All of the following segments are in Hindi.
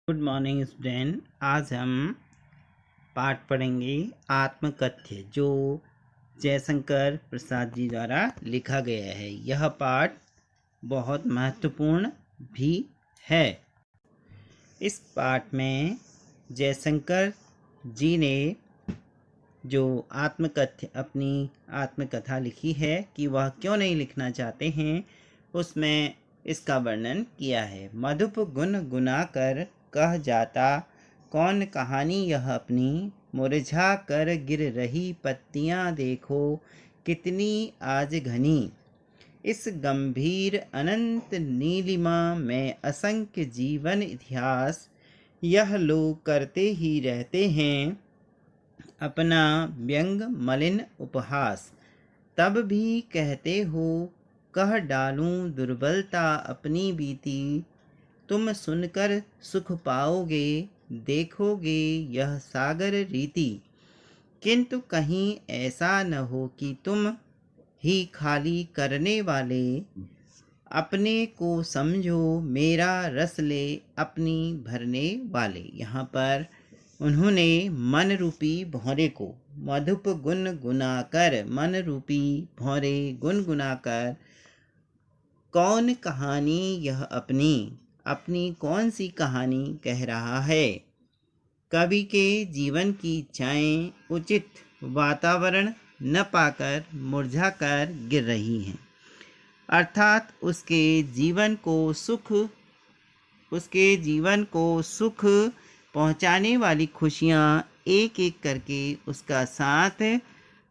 Good morning student. आज हम पाठ पढ़ेंगे आत्मकथ्य, जो जयशंकर प्रसाद जी द्वारा लिखा गया है। यह पाठ बहुत महत्वपूर्ण भी है। इस पाठ में जयशंकर जी ने जो आत्मकथ्य अपनी आत्मकथा लिखी है कि वह क्यों नहीं लिखना चाहते हैं, उसमें इसका वर्णन किया है। मधुप गुन गुना कर कह जाता, कौन कहानी यह अपनी, मुरझा कर गिर रही पत्तियां देखो कितनी आज घनी। इस गंभीर अनंत नीलिमा में असंख्य जीवन इतिहास, यह लोग करते ही रहते हैं अपना व्यंग मलिन उपहास। तब भी कहते हो कह डालूं दुर्बलता अपनी बीती, तुम सुनकर सुख पाओगे देखोगे यह सागर रीति। किंतु कहीं ऐसा न हो कि तुम ही खाली करने वाले, अपने को समझो मेरा रस ले अपनी भरने वाले। यहाँ पर उन्होंने मन रूपी भौरे को मधुप गुन गुनाकर, मन रूपी भौरे गुनगुनाकर, कौन कहानी यह अपनी, अपनी कौन सी कहानी कह रहा है। कवि के जीवन की इच्छाएं उचित वातावरण न पाकर मुरझाकर गिर रही हैं, अर्थात उसके जीवन को सुख पहुंचाने वाली खुशियां एक एक करके उसका साथ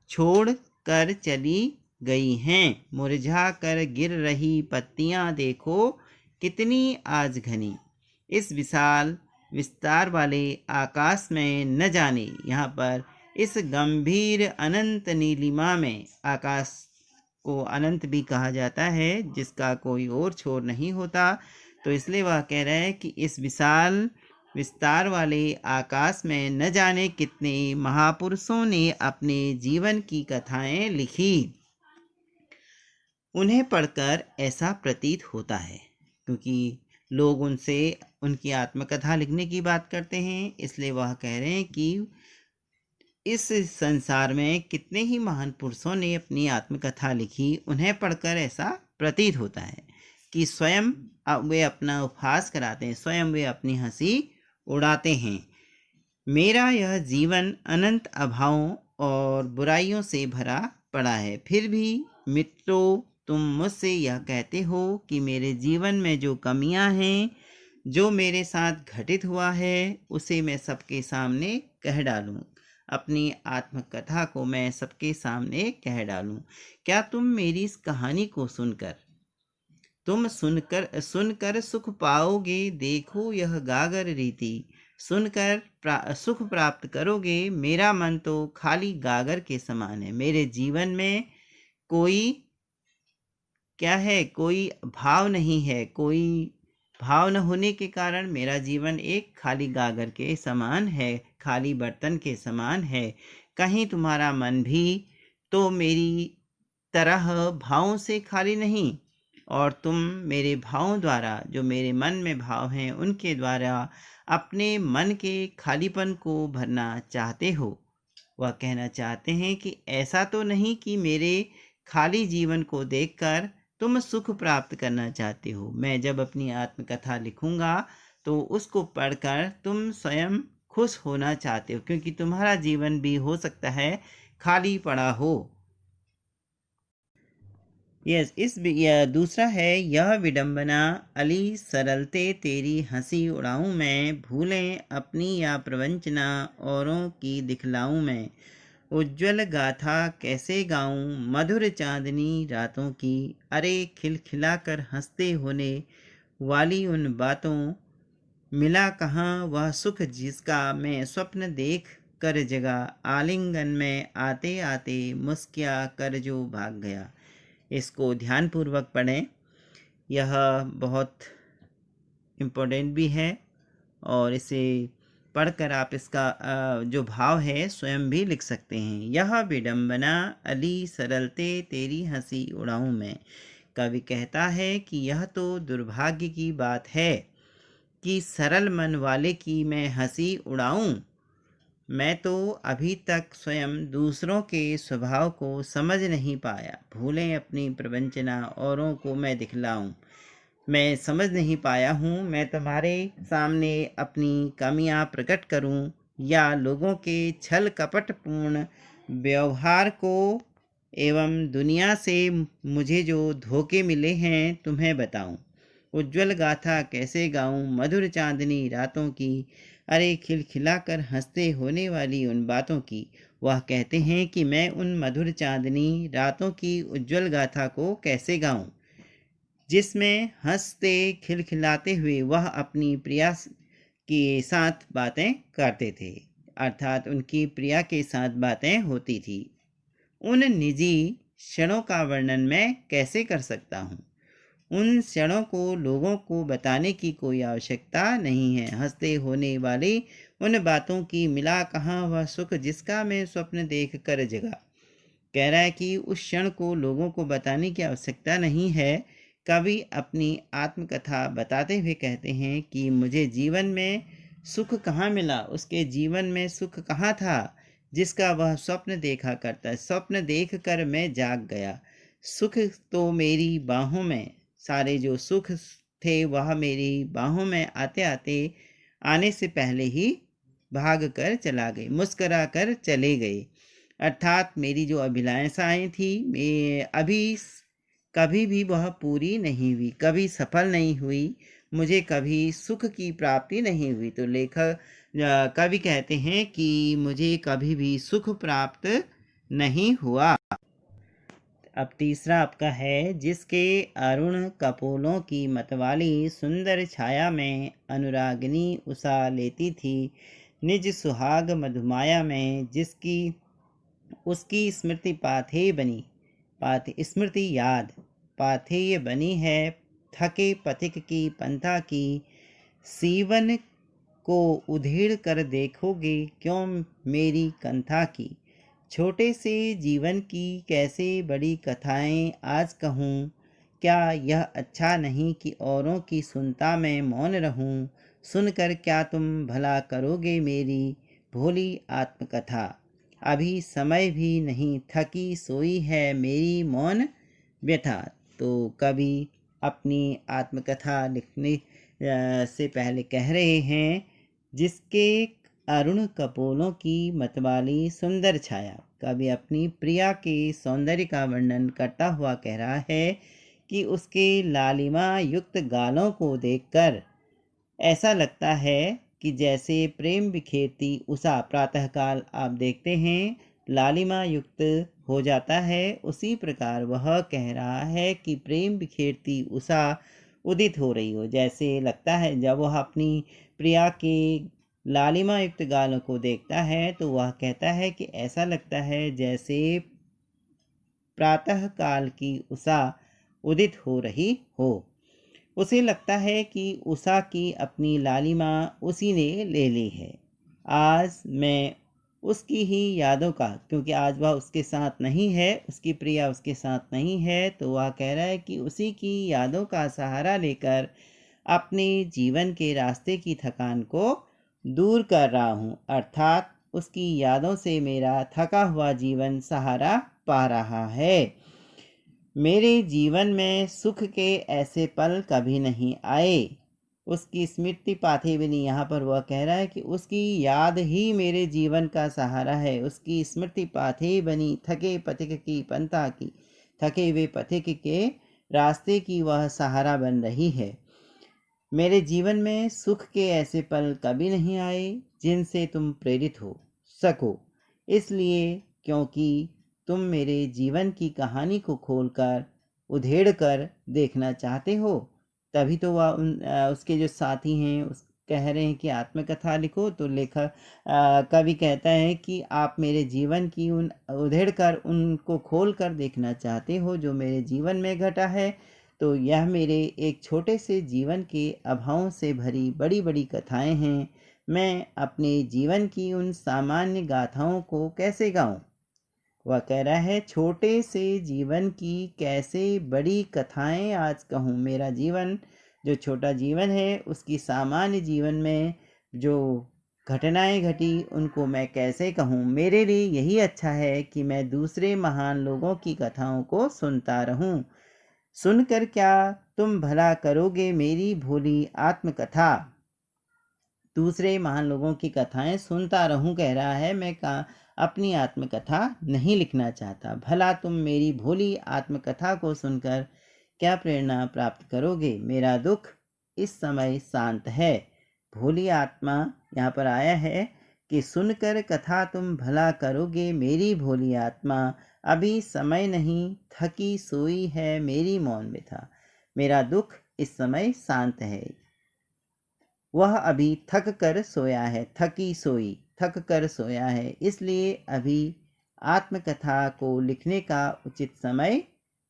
छोड़ कर चली गई हैं। मुरझा कर गिर रही पत्तियां देखो कितनी आज घनी। इस विशाल विस्तार वाले आकाश में न जाने, यहाँ पर इस गंभीर अनंत नीलिमा में, आकाश को अनंत भी कहा जाता है जिसका कोई और छोर नहीं होता, तो इसलिए वह कह रहे हैं कि इस विशाल विस्तार वाले आकाश में न जाने कितने महापुरुषों ने अपने जीवन की कथाएं लिखी। उन्हें पढ़कर ऐसा प्रतीत होता है, क्योंकि लोग उनसे उनकी आत्मकथा लिखने की बात करते हैं, इसलिए वह कह रहे हैं कि इस संसार में कितने ही महान पुरुषों ने अपनी आत्मकथा लिखी। उन्हें पढ़कर ऐसा प्रतीत होता है कि स्वयं वे अपना उपहास कराते हैं, स्वयं वे अपनी हंसी उड़ाते हैं। मेरा यह जीवन अनंत अभावों और बुराइयों से भरा पड़ा है, फिर भी मित्रों तुम मुझसे यह कहते हो कि मेरे जीवन में जो कमियां हैं, जो मेरे साथ घटित हुआ है, उसे मैं सबके सामने कह डालूं, अपनी आत्मकथा को मैं सबके सामने कह डालूं। क्या तुम मेरी इस कहानी को सुनकर सुख पाओगे, देखो यह गागर रीति। सुनकर सुख प्राप्त करोगे। मेरा मन तो खाली गागर के समान है। मेरे जीवन में कोई क्या है, कोई भाव नहीं है। कोई भाव न होने के कारण मेरा जीवन एक खाली गागर के समान है, खाली बर्तन के समान है। कहीं तुम्हारा मन भी तो मेरी तरह भावों से खाली नहीं, और तुम मेरे भावों द्वारा, जो मेरे मन में भाव हैं, उनके द्वारा अपने मन के खालीपन को भरना चाहते हो। वह कहना चाहते हैं कि ऐसा तो नहीं कि मेरे खाली जीवन को देखकर तुम सुख प्राप्त करना चाहते हो। मैं जब अपनी आत्मकथा लिखूंगा तो उसको पढ़कर तुम स्वयं खुश होना चाहते हो, क्योंकि तुम्हारा जीवन भी हो सकता है खाली पड़ा हो। दूसरा है, यह विडंबना अली सरलते तेरी हंसी उड़ाऊं मैं, भूलें अपनी या प्रवंचना औरों की दिखलाऊं मैं। उज्ज्वल गाथा कैसे गाऊं मधुर चांदनी रातों की, अरे खिलखिलाकर हंसते होने वाली उन बातों, मिला कहाँ वह सुख जिसका मैं स्वप्न देख कर जगा, आलिंगन में आते आते मुस्किया कर जो भाग गया। इसको ध्यानपूर्वक पढ़ें, यह बहुत इम्पोर्टेंट भी है, और इसे पढ़कर आप इसका जो भाव है स्वयं भी लिख सकते हैं। यह विडंबना अली सरलते तेरी हंसी उड़ाऊं मैं। कवि कहता है कि यह तो दुर्भाग्य की बात है कि सरल मन वाले की मैं हंसी उड़ाऊं। मैं तो अभी तक स्वयं दूसरों के स्वभाव को समझ नहीं पाया। भूलें अपनी प्रवंचना औरों को मैं दिखलाऊं। मैं समझ नहीं पाया हूँ मैं तुम्हारे सामने अपनी कमियाँ प्रकट करूँ या लोगों के छल कपटपूर्ण व्यवहार को एवं दुनिया से मुझे जो धोखे मिले हैं तुम्हें बताऊं। उज्ज्वल गाथा कैसे गाऊं मधुर चांदनी रातों की, अरे खिलखिलाकर हंसते होने वाली उन बातों की। वह कहते हैं कि मैं उन मधुर चांदनी रातों की उज्ज्वल गाथा को कैसे गाऊं जिसमें हंसते खिलखिलाते हुए वह अपनी प्रिया के साथ बातें करते थे, अर्थात उनकी प्रिया के साथ बातें होती थी। उन निजी क्षणों का वर्णन मैं कैसे कर सकता हूँ। उन क्षणों को लोगों को बताने की कोई आवश्यकता नहीं है। हंसते होने वाली उन बातों की मिला कहाँ वह सुख जिसका मैं स्वप्न देख कर जगा। कह रहा है कि उस क्षण को लोगों को बताने की आवश्यकता नहीं है। कवि अपनी आत्मकथा बताते हुए कहते हैं कि मुझे जीवन में सुख कहाँ मिला, उसके जीवन में सुख कहाँ था जिसका वह स्वप्न देखा करता है। स्वप्न देख कर मैं जाग गया। सुख तो मेरी बाहों में, सारे जो सुख थे वह मेरी बाहों में आते आते आने से पहले ही भाग कर चला गए, मुस्करा कर चले गए। अर्थात मेरी जो अभिलाषाएं थी कभी भी वह पूरी नहीं हुई, कभी सफल नहीं हुई, मुझे कभी सुख की प्राप्ति नहीं हुई। तो लेखक कवि कहते हैं कि मुझे कभी भी सुख प्राप्त नहीं हुआ। अब तीसरा आपका है, जिसके अरुण कपोलों की मतवाली सुंदर छाया में अनुरागिनी उषा लेती थी निज सुहाग मधुमाया में, जिसकी उसकी स्मृति पाथेय बनी, स्मृति याद पाथेय बनी है थके पथिक की पंथा की। सीवन को उधेड़ कर देखोगे क्यों मेरी कंथा की। छोटे से जीवन की कैसे बड़ी कथाएं आज कहूँ, क्या यह अच्छा नहीं कि औरों की सुनता मैं मौन रहूं। सुनकर क्या तुम भला करोगे मेरी भोली आत्मकथा। अभी समय भी नहीं थकी सोई है मेरी मौन व्यथा। तो कवि अपनी आत्मकथा लिखने से पहले कह रहे हैं, जिसके अरुण कपोलों की मतवाली सुंदर छाया। कवि अपनी प्रिया के सौंदर्य का वर्णन करता हुआ कह रहा है कि उसके लालिमा युक्त गालों को देखकर ऐसा लगता है कि जैसे प्रेम बिखेरती उषा प्रातःकाल आप देखते हैं लालिमा युक्त हो जाता है, उसी प्रकार वह कह रहा है कि प्रेम बिखेरती उषा उदित हो रही हो। जैसे लगता है जब वह अपनी प्रिया के लालिमा युक्त गालों को देखता है तो वह कहता है कि ऐसा लगता है जैसे प्रातः काल की उषा उदित हो रही हो। उसे लगता है कि उषा की अपनी लालिमा उसी ने ले ली है। आज मैं उसकी ही यादों का, क्योंकि आज वह उसके साथ नहीं है, उसकी प्रिया उसके साथ नहीं है, तो वह कह रहा है कि उसी की यादों का सहारा लेकर अपने जीवन के रास्ते की थकान को दूर कर रहा हूँ। अर्थात उसकी यादों से मेरा थका हुआ जीवन सहारा पा रहा है। मेरे जीवन में सुख के ऐसे पल कभी नहीं आए। उसकी स्मृति पाथेविनी, यहाँ पर वह कह रहा है कि उसकी याद ही मेरे जीवन का सहारा है। उसकी स्मृति पाथे बनी थके पथिक की पंथा की, थके हुए पथिक के रास्ते की वह सहारा बन रही है। मेरे जीवन में सुख के ऐसे पल कभी नहीं आए जिनसे तुम प्रेरित हो सको, इसलिए क्योंकि तुम मेरे जीवन की कहानी को खोलकर उधेड़ कर देखना चाहते हो। तभी तो वह उसके जो साथी हैं उस कह रहे हैं कि आत्मकथा लिखो। तो लेखक कवि कहता है कि आप मेरे जीवन की उन उधेड़ कर उनको खोल कर देखना चाहते हो जो मेरे जीवन में घटा है। तो यह मेरे एक छोटे से जीवन के अभावों से भरी बड़ी बड़ी कथाएं हैं। मैं अपने जीवन की उन सामान्य गाथाओं को कैसे गाऊं। वह कह रहा है छोटे से जीवन की कैसे बड़ी कथाएं आज कहूँ। मेरा जीवन जो छोटा जीवन है उसकी सामान्य जीवन में जो घटनाएं घटी उनको मैं कैसे कहूँ। मेरे लिए यही अच्छा है कि मैं दूसरे महान लोगों की कथाओं को सुनता रहूं। सुनकर क्या तुम भला करोगे मेरी भोली आत्मकथा। दूसरे महान लोगों की कथाएं सुनता रहूं कह रहा है, मैं अपनी आत्मकथा नहीं लिखना चाहता। भला तुम मेरी भोली आत्मकथा को सुनकर क्या प्रेरणा प्राप्त करोगे। मेरा दुख इस समय शांत है। भोली आत्मा यहाँ पर आया है कि सुनकर कथा तुम भला करोगे मेरी भोली आत्मा। अभी समय नहीं, थकी सोई है मेरी मौन व्यथा। मेरा दुख इस समय शांत है। वह अभी थक कर सोया है, थकी सोई, थक कर सोया है, इसलिए अभी आत्मकथा को लिखने का उचित समय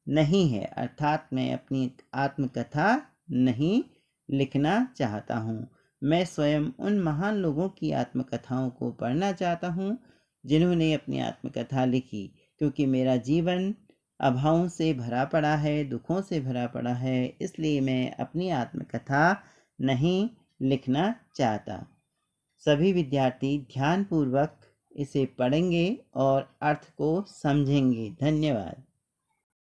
नहीं है। अर्थात मैं अपनी आत्मकथा नहीं लिखना चाहता हूँ। मैं स्वयं उन महान लोगों की आत्मकथाओं को पढ़ना चाहता हूँ जिन्होंने अपनी आत्मकथा लिखी, क्योंकि मेरा जीवन अभावों से भरा पड़ा है, दुखों से भरा पड़ा है, इसलिए मैं अपनी आत्मकथा नहीं लिखना चाहता। सभी विद्यार्थी ध्यानपूर्वक इसे पढ़ेंगे और अर्थ को समझेंगे। धन्यवाद।